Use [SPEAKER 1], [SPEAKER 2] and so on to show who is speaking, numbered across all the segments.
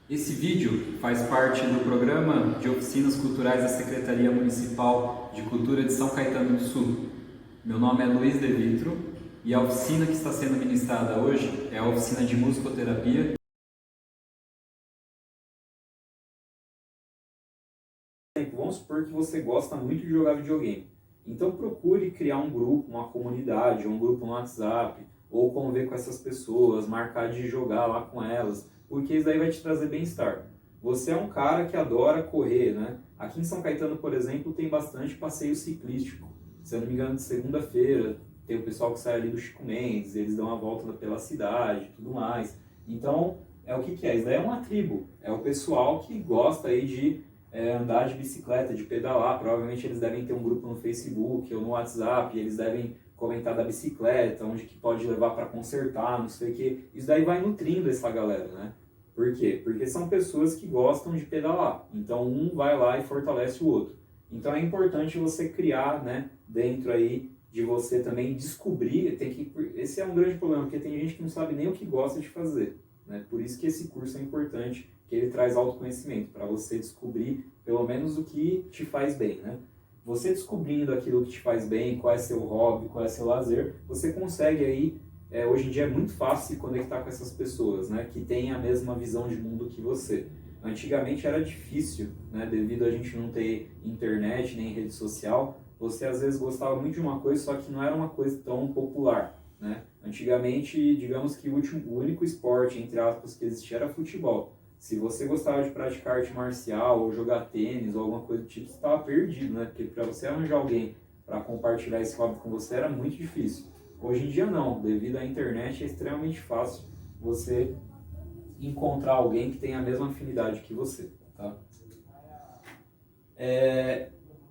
[SPEAKER 1] Esse vídeo faz parte do programa de oficinas culturais da Secretaria Municipal de Cultura de São Caetano do Sul. Meu nome é Luiz De Vitro e a oficina que está sendo ministrada hoje é a oficina de musicoterapia. Vamos supor que você gosta muito de jogar videogame. Então procure criar um grupo, uma comunidade, um grupo no WhatsApp, ou conviver com essas pessoas, marcar de jogar lá com elas, porque isso daí vai te trazer bem-estar. Você é um cara que adora correr, né? Aqui em São Caetano, por exemplo, tem bastante passeio ciclístico. Se eu não me engano, de segunda-feira tem o pessoal que sai ali do Chico Mendes, eles dão uma volta pela cidade e tudo mais. Então, é o que é? Isso daí é uma tribo. É o pessoal que gosta aí de andar de bicicleta, de pedalar. Provavelmente eles devem ter um grupo no Facebook ou no WhatsApp, eles devem comentar da bicicleta, onde que pode levar para consertar, não sei o que. Isso daí vai nutrindo essa galera, né? Por quê? Porque são pessoas que gostam de pedalar. Então um vai lá e fortalece o outro. Então é importante você criar, né, dentro aí de você também descobrir, esse é um grande problema, porque tem gente que não sabe nem o que gosta de fazer, né? Por isso que esse curso é importante, que ele traz autoconhecimento, para você descobrir pelo menos o que te faz bem, né? Você descobrindo aquilo que te faz bem, qual é seu hobby, qual é seu lazer, você consegue aí, hoje em dia é muito fácil se conectar com essas pessoas, né, que têm a mesma visão de mundo que você. Antigamente era difícil, né, devido a gente não ter internet nem rede social, você às vezes gostava muito de uma coisa, só que não era uma coisa tão popular, né? Antigamente, digamos que o único esporte, entre aspas, que existia era futebol. Se você gostava de praticar arte marcial ou jogar tênis ou alguma coisa do tipo, você estava perdido, né? Porque para você arranjar alguém para compartilhar esse hobby com você era muito difícil. Hoje em dia não, devido à internet é extremamente fácil você encontrar alguém que tenha a mesma afinidade que você, tá?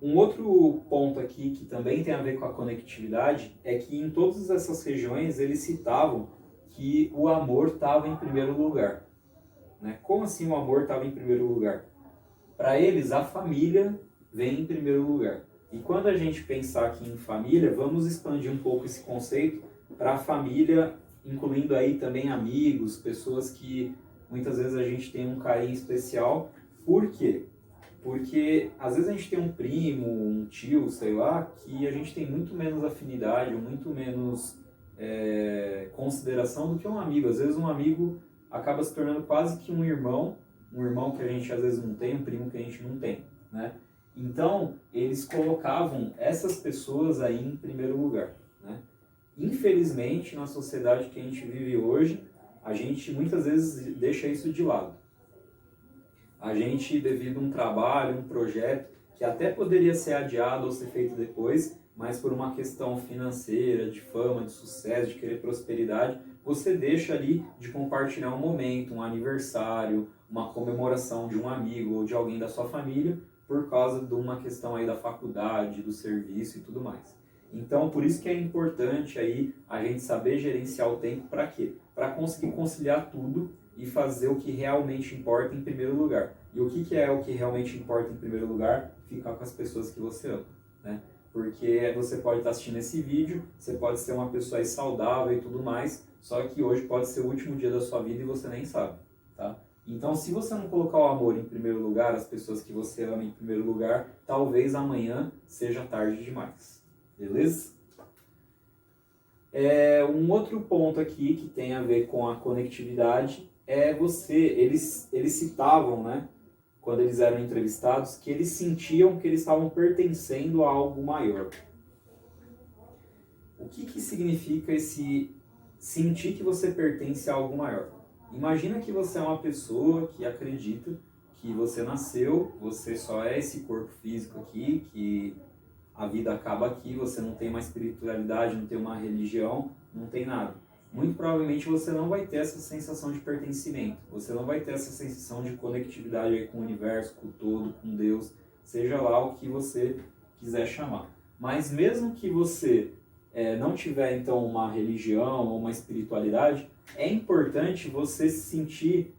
[SPEAKER 1] Um outro ponto aqui que também tem a ver com a conectividade é que em todas essas regiões eles citavam que o amor estava em primeiro lugar. Né? Como assim o amor estava em primeiro lugar? Para eles, a família vem em primeiro lugar. E quando a gente pensar aqui em família, vamos expandir um pouco esse conceito para a família, incluindo aí também amigos, pessoas que muitas vezes a gente tem um carinho especial. Por quê? Porque às vezes a gente tem um primo, um tio, sei lá, que a gente tem muito menos afinidade, ou muito menos consideração do que um amigo. Às vezes um amigo acaba se tornando quase que um irmão que a gente às vezes não tem, um primo que a gente não tem, né? Então, eles colocavam essas pessoas aí em primeiro lugar, né? Infelizmente, na sociedade que a gente vive hoje, a gente muitas vezes deixa isso de lado. A gente, devido a um trabalho, um projeto, que até poderia ser adiado ou ser feito depois, mas por uma questão financeira, de fama, de sucesso, de querer prosperidade, você deixa ali de compartilhar um momento, um aniversário, uma comemoração de um amigo ou de alguém da sua família, por causa de uma questão aí da faculdade, do serviço e tudo mais. Então, por isso que é importante aí a gente saber gerenciar o tempo para quê? Para conseguir conciliar tudo e fazer o que realmente importa em primeiro lugar. E o que é o que realmente importa em primeiro lugar? Ficar com as pessoas que você ama, né? Porque você pode estar assistindo esse vídeo, você pode ser uma pessoa saudável e tudo mais, só que hoje pode ser o último dia da sua vida e você nem sabe, tá? Então, se você não colocar o amor em primeiro lugar, as pessoas que você ama em primeiro lugar, talvez amanhã seja tarde demais. Beleza? Um outro ponto aqui que tem a ver com a conectividade eles citavam, né, quando eles eram entrevistados, que eles sentiam que eles estavam pertencendo a algo maior. O que significa esse sentir que você pertence a algo maior? Imagina que você é uma pessoa que acredita que você nasceu, você só é esse corpo físico aqui, que a vida acaba aqui, você não tem uma espiritualidade, não tem uma religião, não tem nada. Muito provavelmente você não vai ter essa sensação de pertencimento, você não vai ter essa sensação de conectividade aí com o universo, com o todo, com Deus, seja lá o que você quiser chamar. Mas mesmo que você não tiver então uma religião ou uma espiritualidade, é importante você sentir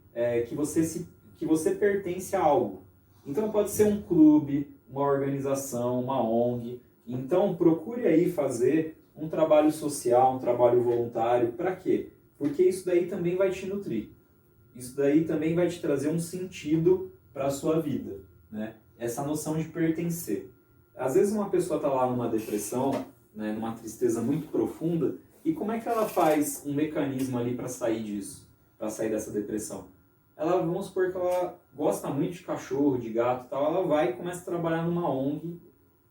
[SPEAKER 1] que você pertence a algo. Então pode ser um clube, uma organização, uma ONG. Então procure aí fazer um trabalho social, um trabalho voluntário. Para quê? Porque isso daí também vai te nutrir. Isso daí também vai te trazer um sentido para a sua vida, né? Essa noção de pertencer. Às vezes uma pessoa está lá numa depressão, né, numa tristeza muito profunda, e como é que ela faz um mecanismo ali para sair disso, para sair dessa depressão? Ela, vamos supor que ela gosta muito de cachorro, de gato e tal, ela vai e começa a trabalhar numa ONG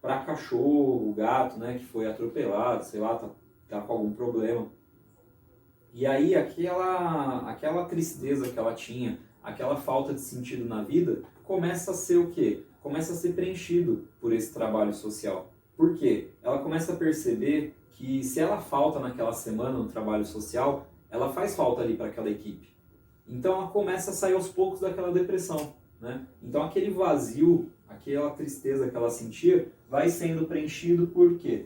[SPEAKER 1] para cachorro, gato, né, que foi atropelado, sei lá, tá com algum problema. E aí aquela tristeza que ela tinha, aquela falta de sentido na vida, começa a ser o quê? Começa a ser preenchido por esse trabalho social. Por quê? Ela começa a perceber que se ela falta naquela semana no trabalho social, ela faz falta ali para aquela equipe. Então ela começa a sair aos poucos daquela depressão, né? Então aquele vazio, aquela tristeza que ela sentia, vai sendo preenchido por quê?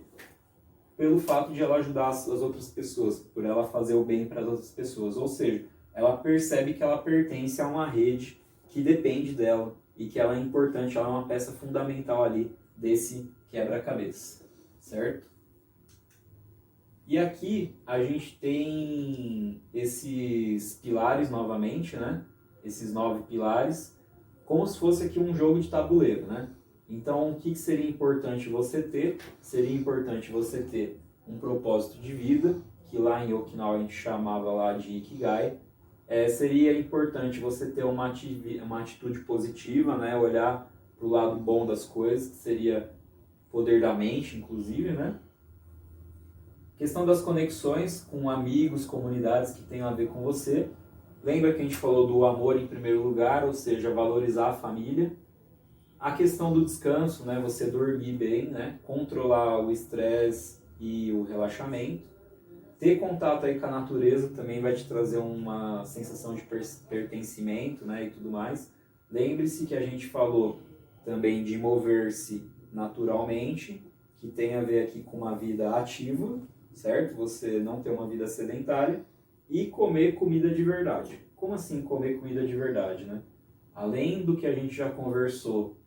[SPEAKER 1] Pelo fato de ela ajudar as outras pessoas, por ela fazer o bem para as outras pessoas. Ou seja, ela percebe que ela pertence a uma rede que depende dela e que ela é importante, ela é uma peça fundamental ali desse quebra-cabeça, certo? E aqui a gente tem esses pilares novamente, né? Esses 9 pilares, como se fosse aqui um jogo de tabuleiro, né? Então, o que seria importante você ter? Seria importante você ter um propósito de vida, que lá em Okinawa a gente chamava lá de Ikigai. Seria importante você ter uma atitude positiva, né? Olhar para o lado bom das coisas, que seria poder da mente, inclusive, né? Questão das conexões com amigos, comunidades que tenham a ver com você. Lembra que a gente falou do amor em primeiro lugar, ou seja, valorizar a família. A questão do descanso, né? Você dormir bem, né? Controlar o estresse e o relaxamento. Ter contato aí com a natureza também vai te trazer uma sensação de pertencimento, né? E tudo mais. Lembre-se que a gente falou também de mover-se naturalmente, que tem a ver aqui com uma vida ativa, certo? Você não ter uma vida sedentária. E comer comida de verdade. Como assim comer comida de verdade, né? Além do que a gente já conversou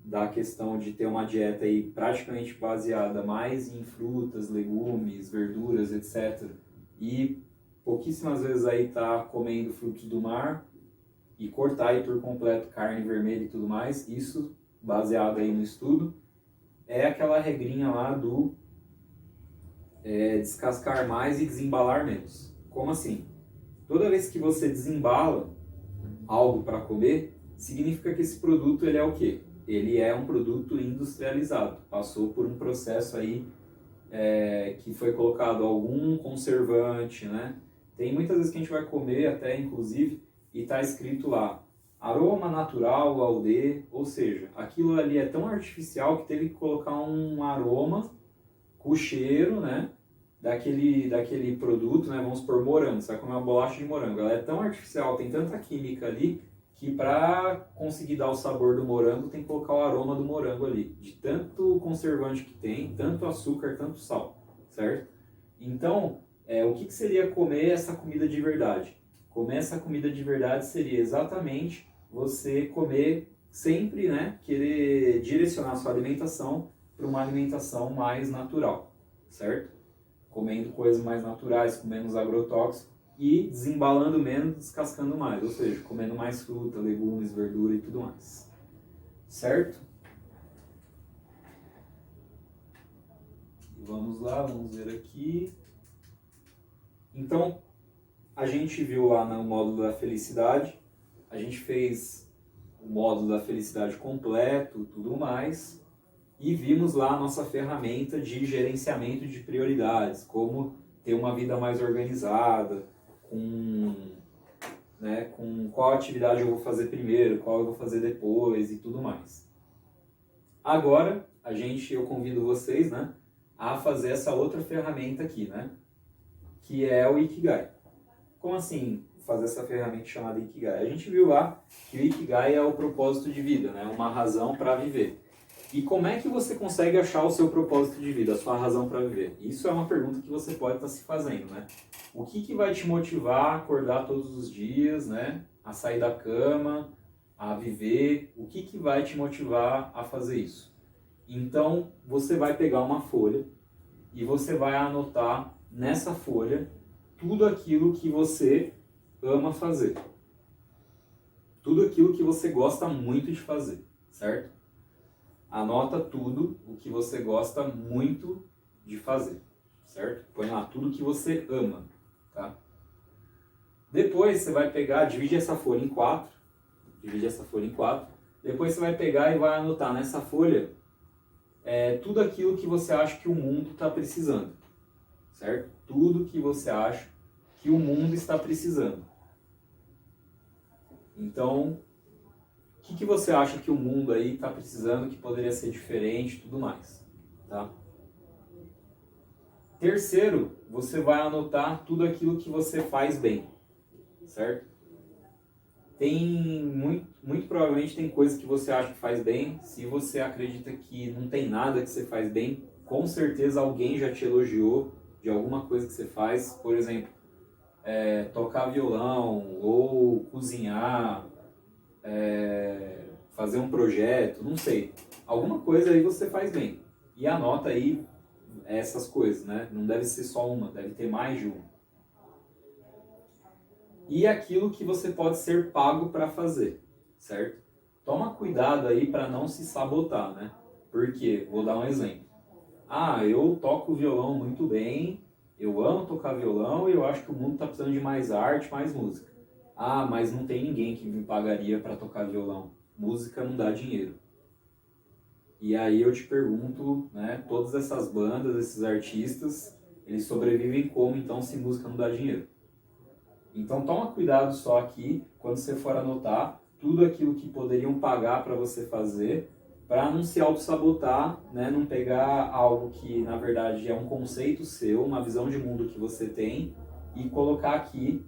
[SPEAKER 1] da questão de ter uma dieta aí praticamente baseada mais em frutas, legumes, verduras, etc. E pouquíssimas vezes aí tá comendo frutos do mar e cortar aí por completo carne vermelha e tudo mais, isso baseado aí no estudo, é aquela regrinha lá do descascar mais e desembalar menos. Como assim? Toda vez que você desembala algo para comer, significa que esse produto ele é o quê? Ele é um produto industrializado, passou por um processo aí que foi colocado algum conservante, né? Tem muitas vezes que a gente vai comer até, inclusive, e está escrito lá, aroma natural ao de, ou seja, aquilo ali é tão artificial que teve que colocar um aroma com cheiro, né? Daquele produto, né? Vamos supor morango, você vai comer uma bolacha de morango, ela é tão artificial, tem tanta química ali, que para conseguir dar o sabor do morango tem que colocar o aroma do morango ali, de tanto conservante que tem, tanto açúcar, tanto sal, certo? Então, o que seria comer essa comida de verdade? Comer essa comida de verdade seria exatamente você comer sempre, né, querer direcionar a sua alimentação para uma alimentação mais natural, certo? Comendo coisas mais naturais, com menos agrotóxicos, e desembalando menos, descascando mais, ou seja, comendo mais fruta, legumes, verdura e tudo mais. Certo? Vamos lá, vamos ver aqui. Então, a gente viu lá no módulo da felicidade, a gente fez o módulo da felicidade completo, tudo mais, e vimos lá a nossa ferramenta de gerenciamento de prioridades, como ter uma vida mais organizada, com qual atividade eu vou fazer primeiro, qual eu vou fazer depois e tudo mais. Agora, eu convido vocês, né, a fazer essa outra ferramenta aqui, né, que é o Ikigai. Como assim fazer essa ferramenta chamada Ikigai? A gente viu lá que o Ikigai é o propósito de vida, né, uma razão para viver. E como é que você consegue achar o seu propósito de vida, a sua razão para viver? Isso é uma pergunta que você pode estar se fazendo, né? O que vai te motivar a acordar todos os dias, né? A sair da cama, a viver? O que vai te motivar a fazer isso? Então, você vai pegar uma folha e você vai anotar nessa folha tudo aquilo que você ama fazer. tudo aquilo que você gosta muito de fazer, certo? Anota tudo o que você gosta muito de fazer, certo? Põe lá tudo que você ama, tá? Depois você vai pegar, divide essa folha em quatro, depois você vai pegar e vai anotar nessa folha tudo aquilo que você acha que o mundo está precisando, certo? Tudo que você acha que o mundo está precisando. Então, o que você acha que o mundo aí está precisando, que poderia ser diferente e tudo mais, tá? Terceiro, você vai anotar tudo aquilo que você faz bem, certo? Muito provavelmente tem coisas que você acha que faz bem. Se você acredita que não tem nada que você faz bem, com certeza alguém já te elogiou de alguma coisa que você faz. Por exemplo, tocar violão ou cozinhar, fazer um projeto, não sei. Alguma coisa aí você faz bem. E anota aí essas coisas, né? Não deve ser só uma, deve ter mais de uma. E aquilo que você pode ser pago para fazer, certo? Toma cuidado aí para não se sabotar, né? Porque, vou dar um exemplo. Eu toco violão muito bem, eu amo tocar violão e eu acho que o mundo está precisando de mais arte, mais música. Mas não tem ninguém que me pagaria para tocar violão. Música não dá dinheiro. E aí eu te pergunto, né, todas essas bandas, esses artistas, eles sobrevivem como então se música não dá dinheiro? Então toma cuidado só aqui, quando você for anotar, tudo aquilo que poderiam pagar para você fazer, para não se auto-sabotar, né? Não pegar algo que na verdade é um conceito seu, uma visão de mundo que você tem, e colocar aqui,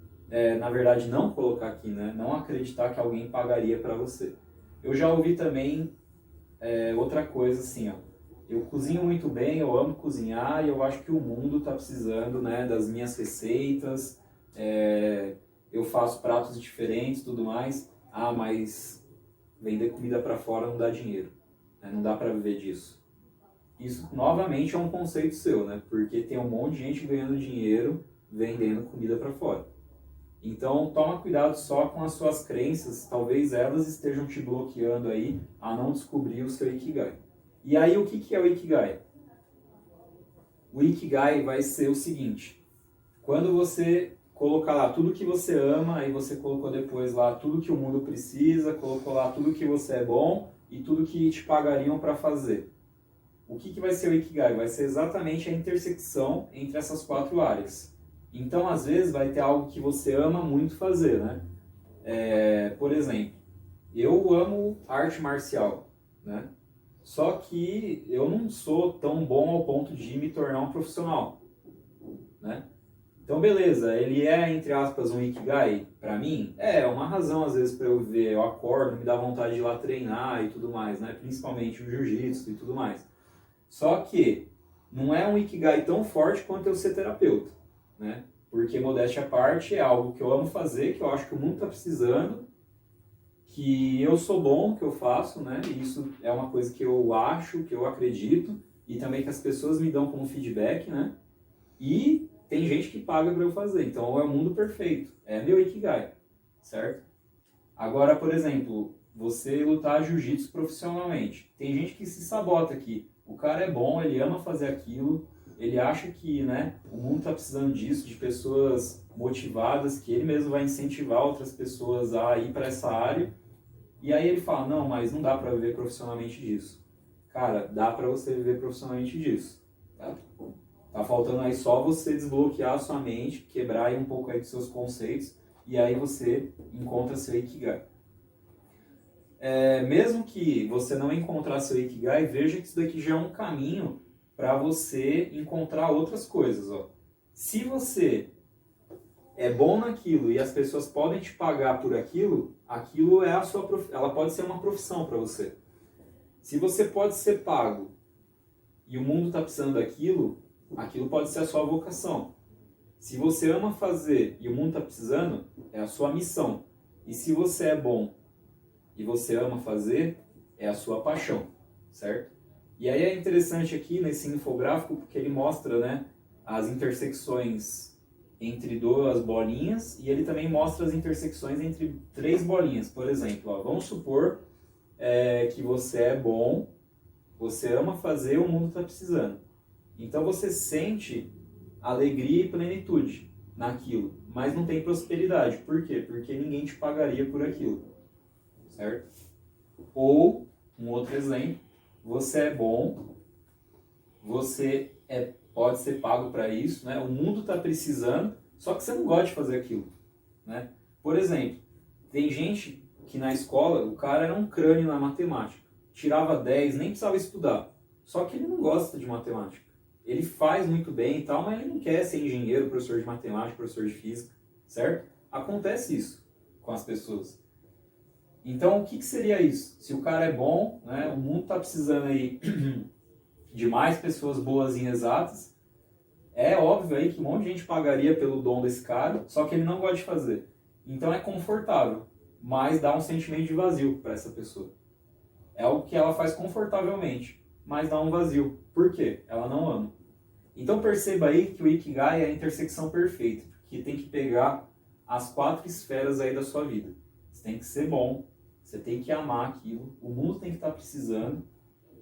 [SPEAKER 1] na verdade não colocar aqui, né? Não acreditar que alguém pagaria para você. Eu já ouvi também outra coisa assim, ó. Eu cozinho muito bem, eu amo cozinhar e eu acho que o mundo está precisando, né, das minhas receitas. Eu faço pratos diferentes, tudo mais. Mas vender comida para fora não dá dinheiro, né? Não dá para viver disso. Isso novamente é um conceito seu, né? Porque tem um monte de gente ganhando dinheiro vendendo comida para fora. Então toma cuidado só com as suas crenças, talvez elas estejam te bloqueando aí a não descobrir o seu Ikigai. E aí o que é o Ikigai? O Ikigai vai ser o seguinte: quando você colocar lá tudo que você ama, aí você colocou depois lá tudo que o mundo precisa, colocou lá tudo que você é bom e tudo que te pagariam para fazer. O que vai ser o Ikigai? Vai ser exatamente a intersecção entre essas quatro áreas. Então, às vezes, vai ter algo que você ama muito fazer, né? Por exemplo, eu amo arte marcial, né? Só que eu não sou tão bom ao ponto de me tornar um profissional, né? Então, beleza, ele entre aspas, um Ikigai para mim? É uma razão, às vezes, para eu ver, eu acordo, me dá vontade de ir lá treinar e tudo mais, né? Principalmente o jiu-jitsu e tudo mais. Só que não é um Ikigai tão forte quanto eu ser terapeuta, né? Porque, modéstia à parte, é algo que eu amo fazer, que eu acho que o mundo está precisando, que eu sou bom, que eu faço, né? E isso é uma coisa que eu acho, que eu acredito, e também que as pessoas me dão como feedback, né? E tem gente que paga para eu fazer, então é o mundo perfeito, é meu Ikigai, certo? Agora, por exemplo, você lutar jiu-jitsu profissionalmente, tem gente que se sabota aqui, o cara é bom, ele ama fazer aquilo, ele acha que, né, o mundo está precisando disso, de pessoas motivadas, que ele mesmo vai incentivar outras pessoas a ir para essa área, e aí ele fala, não, mas não dá para viver profissionalmente disso. Cara, dá para você viver profissionalmente disso, tá? Tá faltando aí só você desbloquear a sua mente, quebrar aí um pouco aí dos seus conceitos, e aí você encontra seu Ikigai. Mesmo que você não encontrar seu Ikigai, veja que isso daqui já é um caminho para você encontrar outras coisas. Ó. Se você é bom naquilo e as pessoas podem te pagar por aquilo, aquilo é ela pode ser uma profissão para você. Se você pode ser pago e o mundo está precisando daquilo, aquilo pode ser a sua vocação. Se você ama fazer e o mundo está precisando, é a sua missão. E se você é bom e você ama fazer, é a sua paixão, certo? E aí é interessante aqui nesse infográfico porque ele mostra, né, as intersecções entre duas bolinhas e ele também mostra as intersecções entre três bolinhas. Por exemplo, ó, vamos supor que você é bom, você ama fazer, o mundo está precisando. Então você sente alegria e plenitude naquilo, mas não tem prosperidade. Por quê? Porque ninguém te pagaria por aquilo, certo? Ou, um outro exemplo, você é bom, você pode ser pago para isso, né? O mundo está precisando, só que você não gosta de fazer aquilo, né? Por exemplo, tem gente que na escola, o cara era um crânio na matemática, tirava 10, nem precisava estudar, só que ele não gosta de matemática. Ele faz muito bem e tal, mas ele não quer ser engenheiro, professor de matemática, professor de física, certo? Acontece isso com as pessoas. Então, o que seria isso? Se o cara é bom, né, o mundo está precisando aí de mais pessoas boas em exatas, é óbvio aí que um monte de gente pagaria pelo dom desse cara, só que ele não gosta de fazer. Então é confortável, mas dá um sentimento de vazio para essa pessoa. É algo que ela faz confortavelmente, mas dá um vazio. Por quê? Ela não ama. Então perceba aí que o Ikigai é a intersecção perfeita, que tem que pegar as 4 esferas aí da sua vida. Você tem que ser bom, você tem que amar aquilo, o mundo tem que estar precisando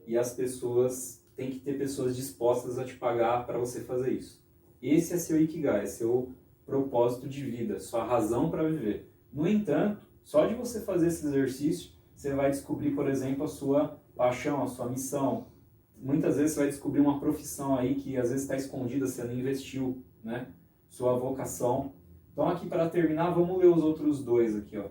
[SPEAKER 1] e as pessoas, tem que ter pessoas dispostas a te pagar para você fazer isso. Esse é seu Ikigai, é seu propósito de vida, sua razão para viver. No entanto, só de você fazer esse exercício, você vai descobrir, por exemplo, a sua paixão, a sua missão. Muitas vezes você vai descobrir uma profissão aí que às vezes está escondida, você não investiu, né? Sua vocação. Então aqui para terminar, vamos ler os outros dois aqui, ó.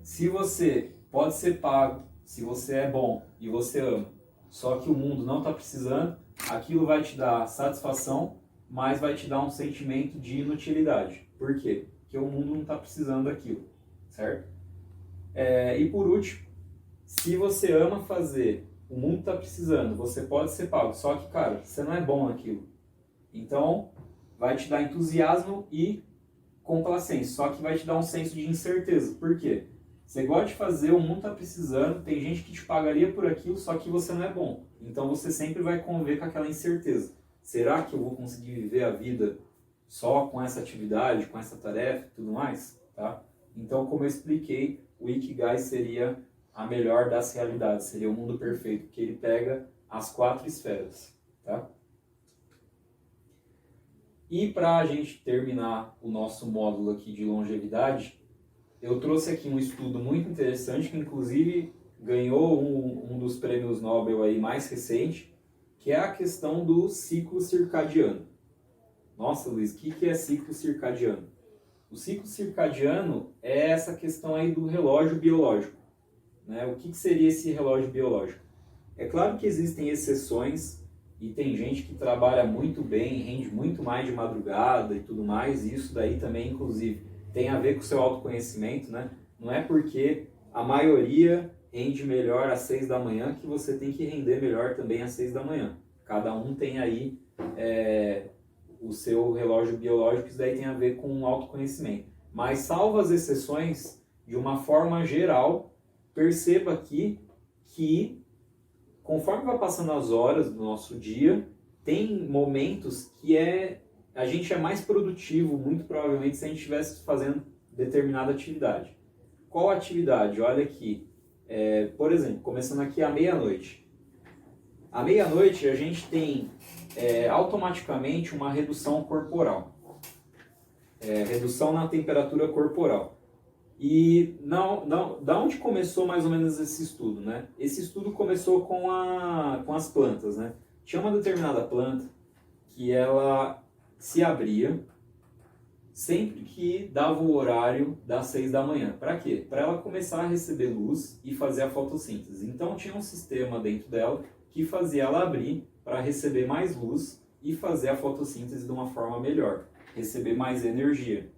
[SPEAKER 1] Se você pode ser pago, se você é bom e você ama, só que o mundo não está precisando, aquilo vai te dar satisfação, mas vai te dar um sentimento de inutilidade. Por quê? Porque o mundo não está precisando daquilo, certo? E por último, se você ama fazer, o mundo está precisando, você pode ser pago, só que, cara, você não é bom naquilo. Então, vai te dar entusiasmo e complacência, só que vai te dar um senso de incerteza. Por quê? Você gosta de fazer, o mundo está precisando, tem gente que te pagaria por aquilo, só que você não é bom. Então você sempre vai conviver com aquela incerteza. Será que eu vou conseguir viver a vida só com essa atividade, com essa tarefa e tudo mais? Tá? Então, como eu expliquei, o Ikigai seria a melhor das realidades, seria o mundo perfeito, que ele pega as 4 esferas. Tá? E para a gente terminar o nosso módulo aqui de longevidade, eu trouxe aqui um estudo muito interessante, que inclusive ganhou um dos prêmios Nobel aí mais recente, que é a questão do ciclo circadiano. Nossa, Luiz, o que é ciclo circadiano? O ciclo circadiano é essa questão aí do relógio biológico, né? O que seria esse relógio biológico? É claro que existem exceções e tem gente que trabalha muito bem, rende muito mais de madrugada e tudo mais, e isso daí também, inclusive, tem a ver com o seu autoconhecimento, né? Não é porque a maioria rende melhor às 6 da manhã que você tem que render melhor também às 6 da manhã. Cada um tem aí o seu relógio biológico, isso daí tem a ver com o autoconhecimento. Mas salvo as exceções, de uma forma geral, perceba aqui que conforme vai passando as horas do nosso dia, tem momentos que a gente é mais produtivo, muito provavelmente, se a gente estivesse fazendo determinada atividade. Qual atividade? Olha aqui. Por exemplo, começando aqui à meia-noite. À meia-noite a gente tem automaticamente uma redução corporal. Redução na temperatura corporal. E da onde começou mais ou menos esse estudo, né? Esse estudo começou com as plantas, né? Tinha uma determinada planta que ela se abria sempre que dava o horário das 6 da manhã. Para quê? Para ela começar a receber luz e fazer a fotossíntese. Então tinha um sistema dentro dela que fazia ela abrir para receber mais luz e fazer a fotossíntese de uma forma melhor, receber mais energia.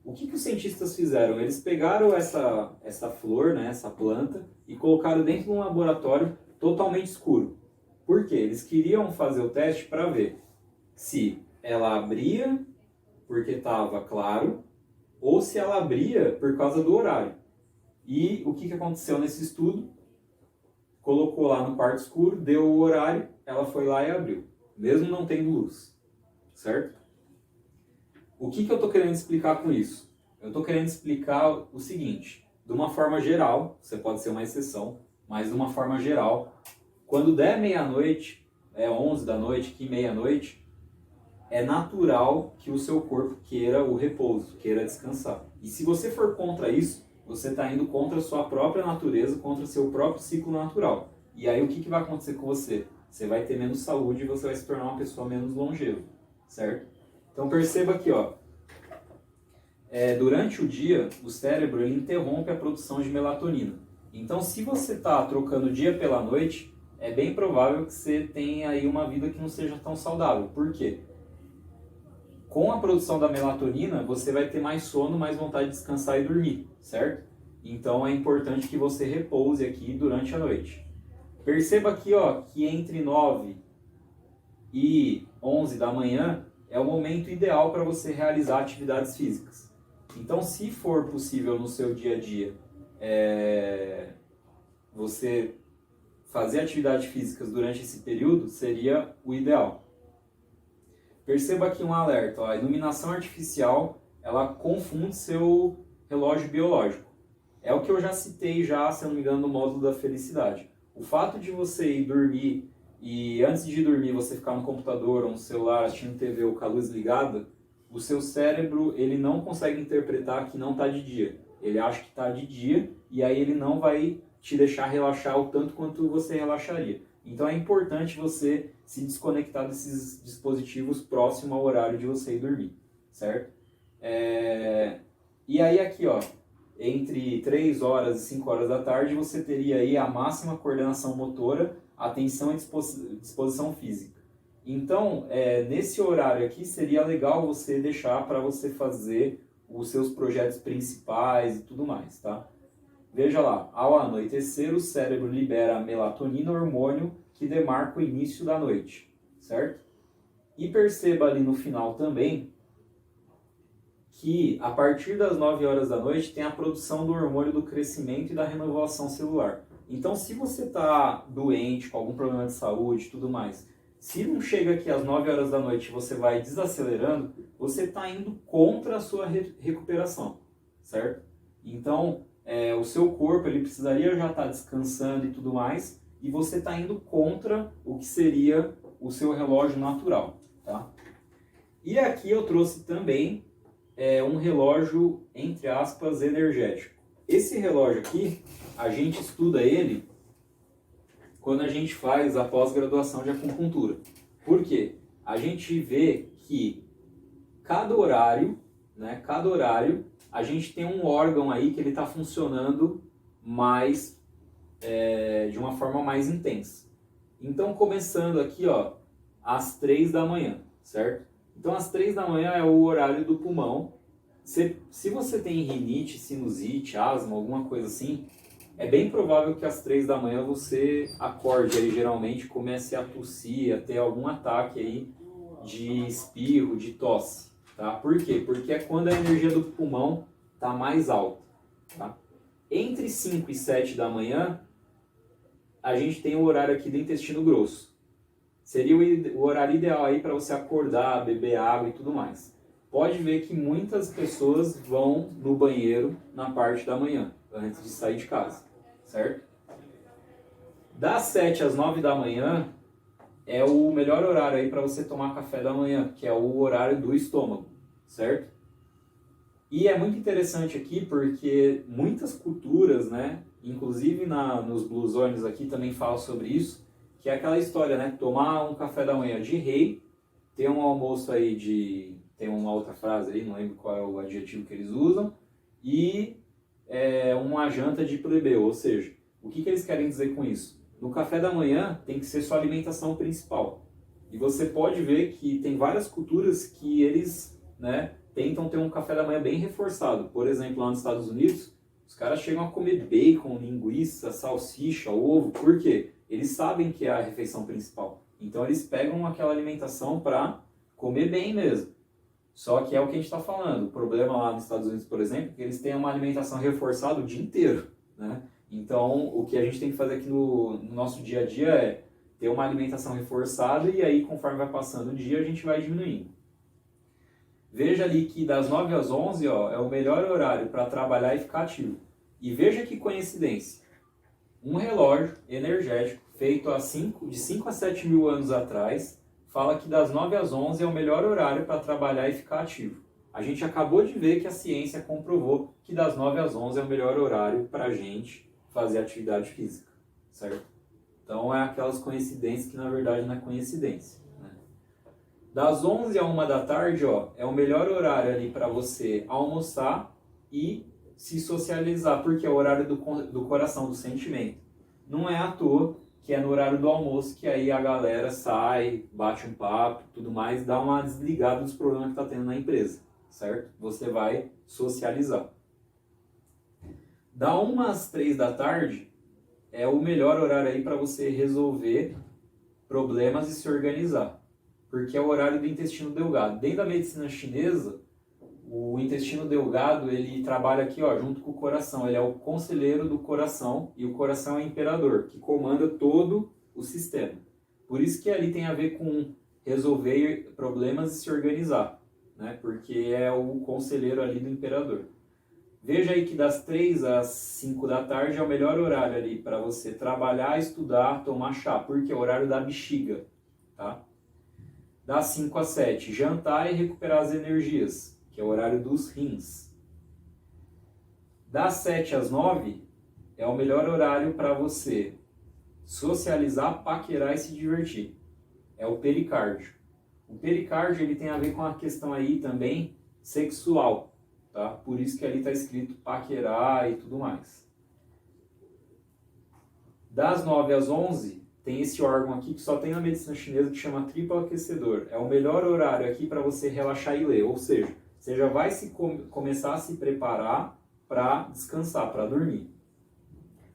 [SPEAKER 1] O que os cientistas fizeram? Eles pegaram essa flor, né, essa planta, e colocaram dentro de um laboratório totalmente escuro. Por quê? Eles queriam fazer o teste para ver se ela abria porque estava claro ou se ela abria por causa do horário. E o que aconteceu nesse estudo? Colocou lá no quarto escuro, deu o horário, ela foi lá e abriu, mesmo não tendo luz, certo? O que eu estou querendo explicar com isso? Eu estou querendo explicar o seguinte, de uma forma geral, você pode ser uma exceção, mas de uma forma geral, quando der meia-noite, 11 da noite, que meia-noite, é natural que o seu corpo queira o repouso, queira descansar. E se você for contra isso, você está indo contra a sua própria natureza, contra o seu próprio ciclo natural. E aí o que vai acontecer com você? Você vai ter menos saúde e você vai se tornar uma pessoa menos longeva, certo? Então perceba aqui, ó, durante o dia, o cérebro ele interrompe a produção de melatonina. Então se você está trocando o dia pela noite, é bem provável que você tenha aí uma vida que não seja tão saudável. Por quê? Com a produção da melatonina, você vai ter mais sono, mais vontade de descansar e dormir, certo? Então é importante que você repouse aqui durante a noite. Perceba aqui, ó, que entre 9 e 11 da manhã é o momento ideal para você realizar atividades físicas. Então, se for possível no seu dia a dia você fazer atividades físicas durante esse período, seria o ideal. Perceba aqui um alerta, ó, a iluminação artificial ela confunde seu relógio biológico. É o que eu já citei já, se eu não me engano, no módulo da felicidade. O fato de você ir dormir e antes de dormir você ficar no computador ou no celular assistindo TV ou com a luz ligada, o seu cérebro ele não consegue interpretar que não está de dia. Ele acha que está de dia e aí ele não vai te deixar relaxar o tanto quanto você relaxaria. Então é importante você se desconectar desses dispositivos próximo ao horário de você ir dormir, certo? E aí aqui, ó, entre 3 horas e 5 horas da tarde você teria aí a máxima coordenação motora, atenção e disposição física. Então, nesse horário aqui seria legal você deixar para você fazer os seus projetos principais e tudo mais, tá? Veja lá, ao anoitecer o cérebro libera a melatonina, hormônio que demarca o início da noite, certo? E perceba ali no final também que a partir das 9 horas da noite tem a produção do hormônio do crescimento e da renovação celular. Então, se você está doente, com algum problema de saúde e tudo mais, se não chega aqui às 9 horas da noite e você vai desacelerando, você está indo contra a sua recuperação, certo? Então, o seu corpo ele precisaria já estar descansando e tudo mais, e você está indo contra o que seria o seu relógio natural, tá? E aqui eu trouxe também um relógio, entre aspas, energético. Esse relógio aqui, a gente estuda ele quando a gente faz a pós-graduação de acupuntura. Por quê? A gente vê que cada horário, a gente tem um órgão aí que ele está funcionando mais, de uma forma mais intensa. Então, começando aqui, ó, às 3 da manhã, certo? Então, às 3 da manhã é o horário do pulmão. Se você tem rinite, sinusite, asma, alguma coisa assim, é bem provável que às 3 da manhã você acorde aí, geralmente, comece a tossir, a ter algum ataque aí de espirro, de tosse, tá? Por quê? Porque é quando a energia do pulmão está mais alta, tá? Entre 5 e 7 da manhã, a gente tem o horário aqui do intestino grosso. Seria o horário ideal aí para você acordar, beber água e tudo mais. Pode ver que muitas pessoas vão no banheiro na parte da manhã, antes de sair de casa, certo? Das 7 às 9 da manhã é o melhor horário aí para você tomar café da manhã, que é o horário do estômago, certo? E é muito interessante aqui porque muitas culturas, né, inclusive nos bluesônios aqui também falam sobre isso, que é aquela história, né, tomar um café da manhã de rei, ter um almoço aí tem uma outra frase aí, não lembro qual é o adjetivo que eles usam, e uma janta de plebeu, ou seja, o que eles querem dizer com isso? No café da manhã tem que ser sua alimentação principal. E você pode ver que tem várias culturas que eles, né, tentam ter um café da manhã bem reforçado. Por exemplo, lá nos Estados Unidos, os caras chegam a comer bacon, linguiça, salsicha, ovo. Por quê? Eles sabem que é a refeição principal. Então eles pegam aquela alimentação para comer bem mesmo. Só que é o que a gente está falando. O problema lá nos Estados Unidos, por exemplo, é que eles têm uma alimentação reforçada o dia inteiro, né? Então, o que a gente tem que fazer aqui no nosso dia a dia é ter uma alimentação reforçada e aí, conforme vai passando o dia, a gente vai diminuindo. Veja ali que das 9 às 11, ó, é o melhor horário para trabalhar e ficar ativo. E veja que coincidência. Um relógio energético feito de 5 a 7 mil anos atrás fala que das 9 às 11 é o melhor horário para trabalhar e ficar ativo. A gente acabou de ver que a ciência comprovou que das 9 às 11 é o melhor horário para a gente fazer atividade física, certo? Então é aquelas coincidências que na verdade não é coincidência. Das 11 a 1 da tarde, ó, é o melhor horário ali para você almoçar e se socializar, porque é o horário do coração, do sentimento. Não é à toa que é no horário do almoço que aí a galera sai, bate um papo, tudo mais, dá uma desligada dos problemas que está tendo na empresa, certo? Você vai socializar. Da 1 às 3 da tarde é o melhor horário aí para você resolver problemas e se organizar, porque é o horário do intestino delgado. Dentro da medicina chinesa, o intestino delgado, ele trabalha aqui, ó, junto com o coração. Ele é o conselheiro do coração e o coração é o imperador, que comanda todo o sistema. Por isso que ali tem a ver com resolver problemas e se organizar, né? Porque é o conselheiro ali do imperador. Veja aí que das 3 às 5 da tarde é o melhor horário ali para você trabalhar, estudar, tomar chá, porque é o horário da bexiga, tá? Das 5 às 7, jantar e recuperar as energias, que é o horário dos rins. Das 7 às 9 é o melhor horário para você socializar, paquerar e se divertir. É o pericárdio. O pericárdio ele tem a ver com a questão aí também sexual, tá? Por isso que ali está escrito paquerar e tudo mais. Das 9 às 11 tem esse órgão aqui que só tem na medicina chinesa que chama triplo aquecedor. É o melhor horário aqui para você relaxar e ler, ou seja, você já vai começar a se preparar para descansar, para dormir.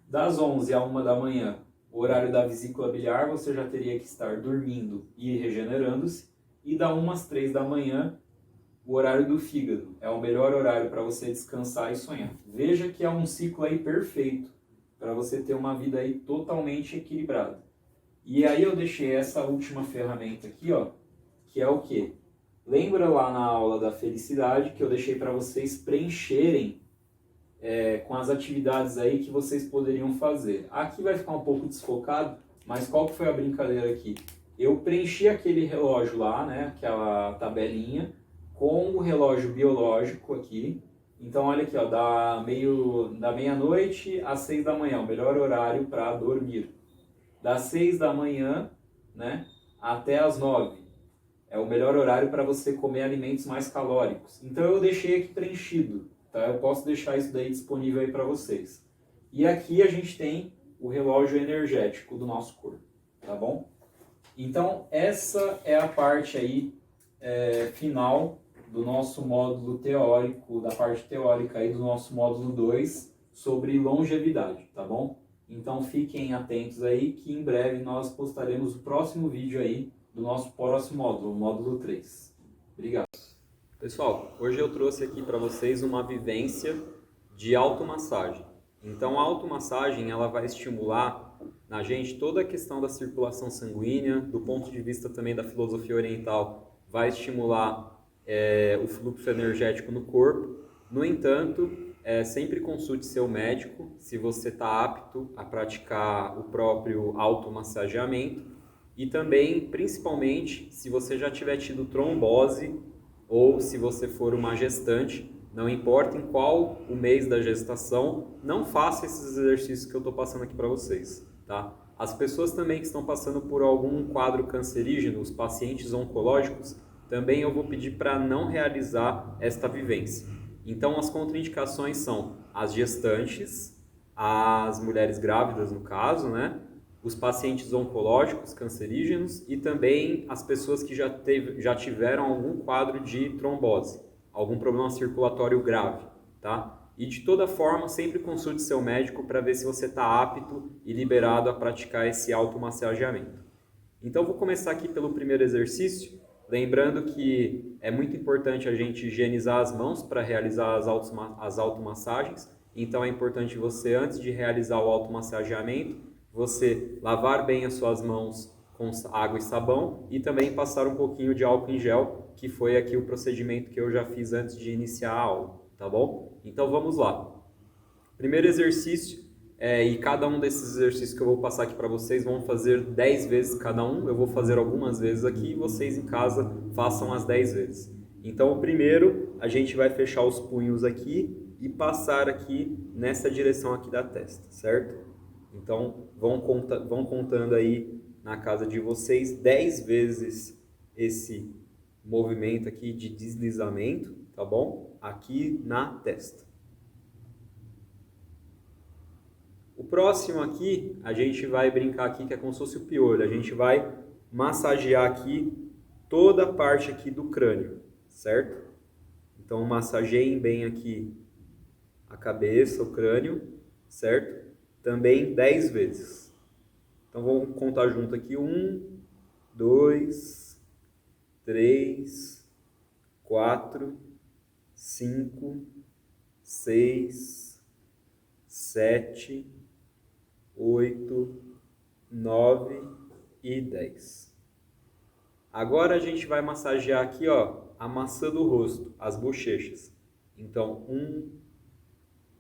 [SPEAKER 1] Das 11 à 1 da manhã, o horário da vesícula biliar, você já teria que estar dormindo e regenerando-se. E da 1 às 3 da manhã, o horário do fígado. É o melhor horário para você descansar e sonhar. Veja que é um ciclo aí perfeito para você ter uma vida aí totalmente equilibrada. E aí eu deixei essa última ferramenta aqui, ó, que é o quê? Lembra lá na aula da felicidade que eu deixei para vocês preencherem com as atividades aí que vocês poderiam fazer. Aqui vai ficar um pouco desfocado, mas qual que foi a brincadeira aqui? Eu preenchi aquele relógio lá, né, aquela tabelinha, com o relógio biológico aqui. Então olha aqui, ó, da meia-noite às 6 da manhã, o melhor horário para dormir. Das 6 da manhã, né, até as 9. É o melhor horário para você comer alimentos mais calóricos. Então eu deixei aqui preenchido, tá? Eu posso deixar isso daí disponível aí para vocês. E aqui a gente tem o relógio energético do nosso corpo, tá bom? Então essa é a parte aí final do nosso módulo teórico, da parte teórica aí do nosso módulo 2 sobre longevidade, tá bom? Então fiquem atentos aí que em breve nós postaremos o próximo vídeo aí do nosso próximo módulo, o módulo 3. Obrigado. Pessoal, hoje eu trouxe aqui para vocês uma vivência de automassagem. Então a automassagem ela vai estimular na gente toda a questão da circulação sanguínea, do ponto de vista também da filosofia oriental, vai estimular o fluxo energético no corpo. No entanto, sempre consulte seu médico se você está apto a praticar o próprio automassageamento e também, principalmente, se você já tiver tido trombose ou se você for uma gestante, não importa em qual o mês da gestação, não faça esses exercícios que eu estou passando aqui para vocês, tá? As pessoas também que estão passando por algum quadro cancerígeno, os pacientes oncológicos, também eu vou pedir para não realizar esta vivência. Então as contraindicações são as gestantes, as mulheres grávidas no caso, né? Os pacientes oncológicos cancerígenos e também as pessoas que já tiveram algum quadro de trombose, algum problema circulatório grave, tá? E de toda forma, sempre consulte seu médico para ver se você está apto e liberado a praticar esse automassageamento. Então vou começar aqui pelo primeiro exercício, lembrando que é muito importante a gente higienizar as mãos para realizar as automassagens. Então é importante você, antes de realizar o automassageamento, você lavar bem as suas mãos
[SPEAKER 2] com água e sabão e também passar um pouquinho de álcool em gel, que foi aqui o procedimento que eu já fiz antes de iniciar a aula, tá bom? Então vamos lá. Primeiro exercício, e cada um desses exercícios que eu vou passar aqui para vocês vão fazer 10 vezes cada um. Eu vou fazer algumas vezes aqui e vocês em casa façam as 10 vezes. Então o primeiro, a gente vai fechar os punhos aqui e passar aqui nessa direção aqui da testa, certo? Então vão contando aí na casa de vocês 10 vezes esse movimento aqui de deslizamento, tá bom? Aqui na testa. O próximo aqui, a gente vai brincar aqui que é como se fosse o piolho. A gente vai massagear aqui toda a parte aqui do crânio, certo? Então massageiem bem aqui a cabeça, o crânio, certo? Também 10 vezes. Então vamos contar junto aqui. 1, 2, 3, 4, 5, 6, 7, 8, 9 e 10. Agora a gente vai massagear aqui, ó, a maçã do rosto, as bochechas. Então, 1,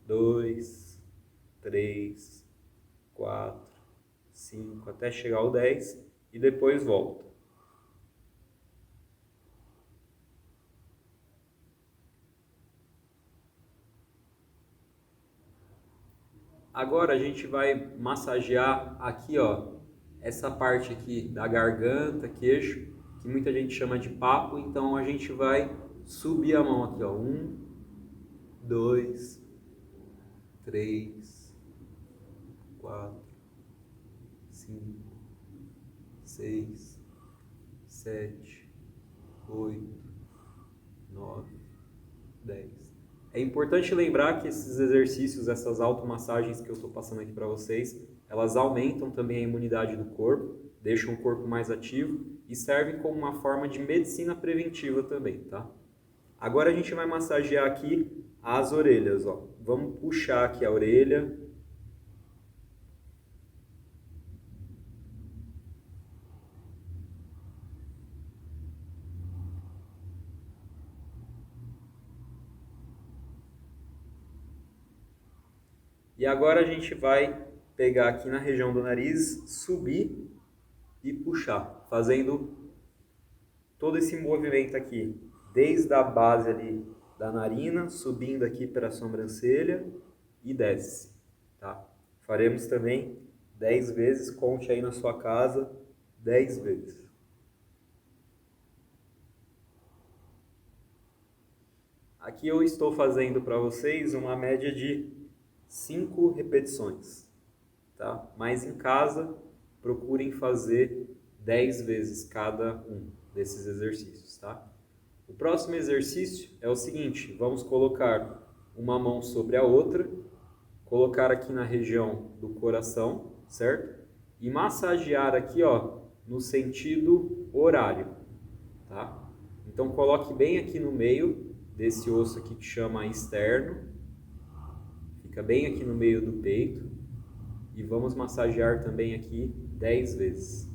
[SPEAKER 2] 2, 3, 4, 5, até chegar ao 10 e depois volta. Agora a gente vai massagear aqui, ó, essa parte aqui da garganta, queixo, que muita gente chama de papo. Então a gente vai subir a mão aqui, ó. 1, 2, 3, 4, 5, 6, 7, 8, 9, 10. É importante lembrar que esses exercícios, essas automassagens que eu estou passando aqui para vocês, elas aumentam também a imunidade do corpo, deixam o corpo mais ativo e servem como uma forma de medicina preventiva também, tá? Agora a gente vai massagear aqui as orelhas, ó. Vamos puxar aqui a orelha. E agora a gente vai pegar aqui na região do nariz, subir e puxar, fazendo todo esse movimento aqui, desde a base ali da narina, subindo aqui para a sobrancelha e desce, tá? Faremos também 10 vezes, conte aí na sua casa 10 vezes. Aqui eu estou fazendo para vocês uma média de 5 repetições, tá? Mas em casa, procurem fazer 10 vezes cada um desses exercícios, tá? O próximo exercício é o seguinte, vamos colocar uma mão sobre a outra, colocar aqui na região do coração, certo? E massagear aqui, ó, no sentido horário, tá? Então coloque bem aqui no meio desse osso aqui que chama externo, fica bem aqui no meio do peito e vamos massagear também aqui 10 vezes.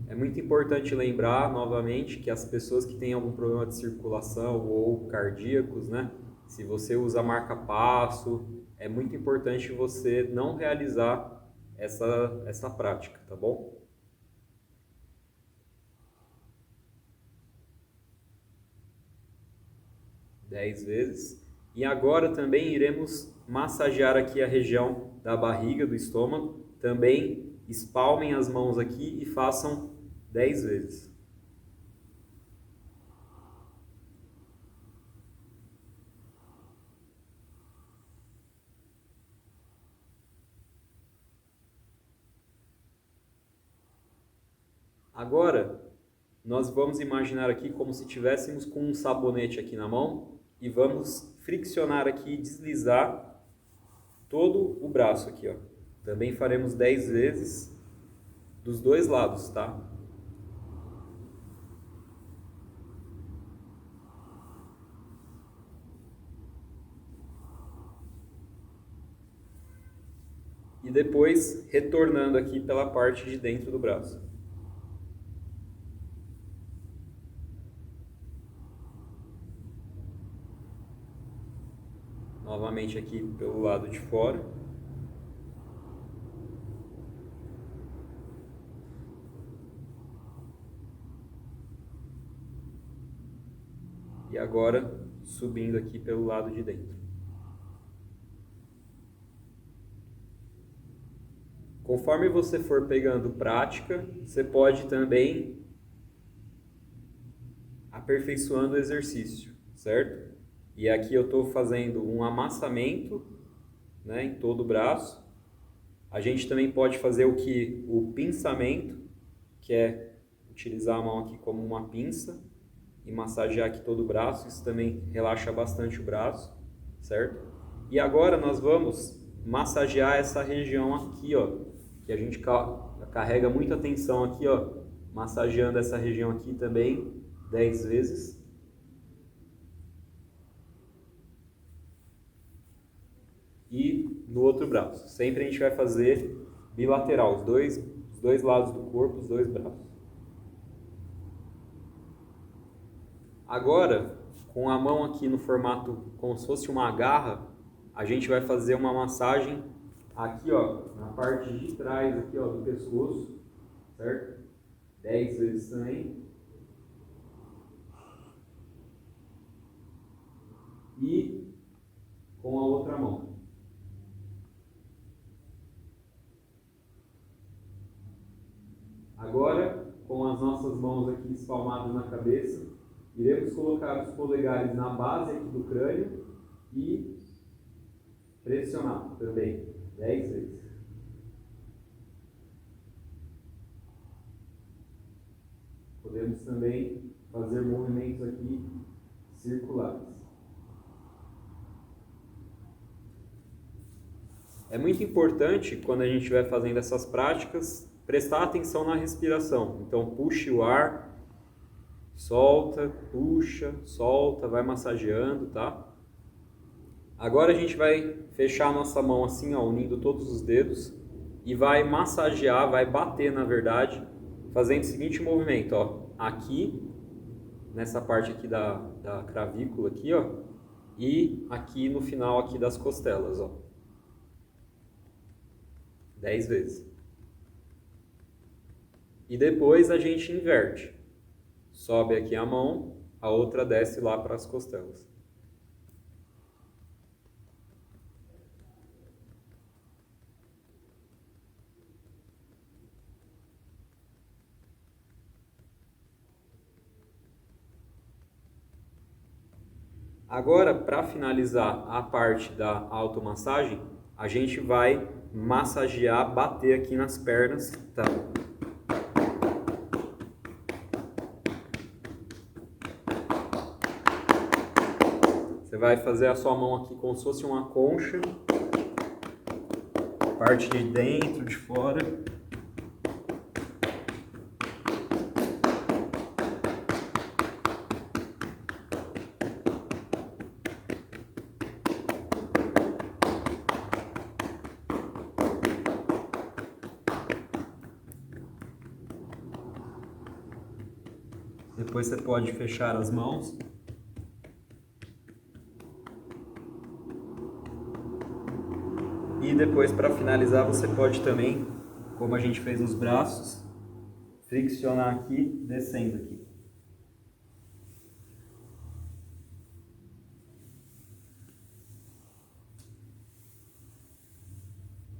[SPEAKER 2] É muito importante lembrar novamente que as pessoas que têm algum problema de circulação ou cardíacos, né? Se você usa marca-passo, é muito importante você não realizar essa prática, tá bom? Dez vezes. E agora também iremos massagear aqui a região da barriga, do estômago. Também espalmem as mãos aqui e façam 10 vezes. Agora, nós vamos imaginar aqui como se tivéssemos com um sabonete aqui na mão e vamos friccionar aqui, deslizar todo o braço aqui, ó. Também faremos 10 vezes dos dois lados, tá? e depois retornando aqui pela parte de dentro do braço. Novamente aqui pelo lado de fora. E agora subindo aqui pelo lado de dentro. Conforme você for pegando prática, você pode também aperfeiçoando o exercício, certo? E aqui eu estou fazendo um amassamento, né, em todo o braço. A gente também pode fazer o pinçamento, que é utilizar a mão aqui como uma pinça e massagear aqui todo o braço. Isso também relaxa bastante o braço, certo? E agora nós vamos massagear essa região aqui, ó, que a gente carrega muita tensão aqui, ó, massageando essa região aqui também 10 vezes. E no outro braço. Sempre a gente vai fazer bilateral, os dois lados do corpo, os dois braços. Agora, com a mão aqui no formato como se fosse uma garra, a gente vai fazer uma massagem aqui, ó, na parte de trás aqui, ó, do pescoço, certo? 10 vezes também. E com a outra mão. Agora, com as nossas mãos aqui espalmadas na cabeça, iremos colocar os polegares na base aqui do crânio e pressionar também 10 vezes. Podemos também fazer movimentos aqui circulares. É muito importante, quando a gente estiver fazendo essas práticas, prestar atenção na respiração. Então, puxe o ar, solta, puxa, solta, vai massageando, tá? Agora a gente vai fechar a nossa mão assim, ó, unindo todos os dedos e vai massagear, vai bater, na verdade, fazendo o seguinte movimento, ó, aqui, nessa parte aqui da clavícula aqui, ó, e aqui no final aqui das costelas, ó. 10 vezes. E depois a gente inverte. Sobe aqui a mão, a outra desce lá para as costelas. Agora, para finalizar a parte da automassagem, a gente vai massagear, bater aqui nas pernas, tá? Você vai fazer a sua mão aqui como se fosse uma concha, parte de dentro, de fora. Depois você pode fechar as mãos. E depois, para finalizar, você pode também, como a gente fez nos braços, friccionar aqui, descendo aqui.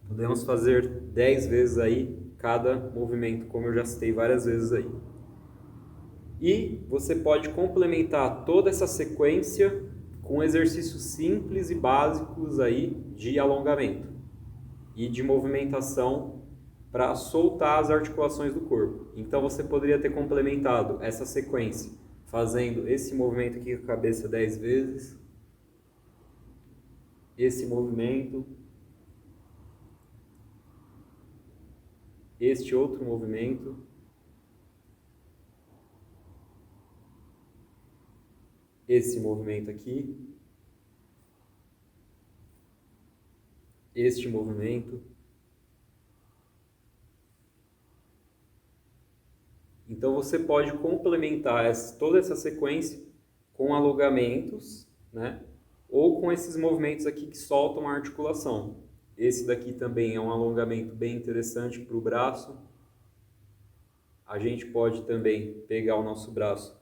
[SPEAKER 2] Podemos fazer 10 vezes aí cada movimento, como eu já citei várias vezes aí. E você pode complementar toda essa sequência com exercícios simples e básicos aí de alongamento e de movimentação para soltar as articulações do corpo. Então você poderia ter complementado essa sequência fazendo esse movimento aqui com a cabeça 10 vezes, esse movimento, este outro movimento, esse movimento aqui, este movimento, Então você pode complementar toda essa sequência com alongamentos, né? Ou com esses movimentos aqui que soltam a articulação. Esse daqui também é um alongamento bem interessante para o braço. A gente pode também pegar o nosso braço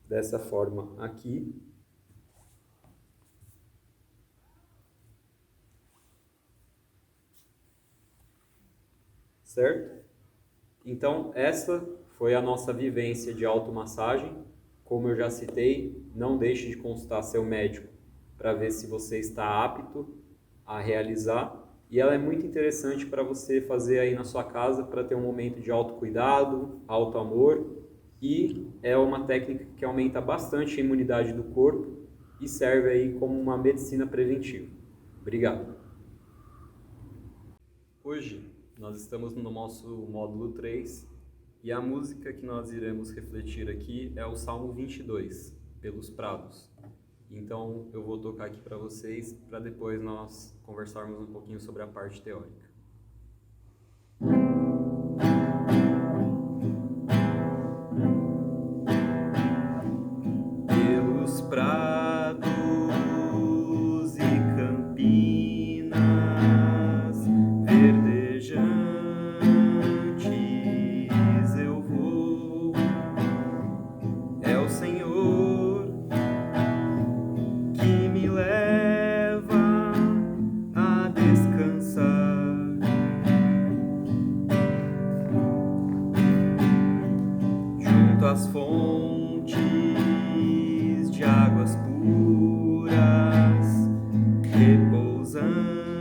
[SPEAKER 2] dessa forma aqui. Certo? Então, essa foi a nossa vivência de automassagem. Como eu já citei, não deixe de consultar seu médico para ver se você está apto a realizar. E ela é muito interessante para você fazer aí na sua casa para ter um momento de autocuidado, autoamor. E é uma técnica que aumenta bastante a imunidade do corpo e serve aí como uma medicina preventiva. Obrigado. Hoje nós estamos no nosso módulo 3 e a música que nós iremos refletir aqui é o Salmo 22, Pelos Prados. Então eu vou tocar aqui para vocês, para depois nós conversarmos um pouquinho sobre a parte teórica. Pelos prados e campinas verdejantes eu vou, é o Senhor que me leva a descansar. Junto às fontes de águas puras, repousando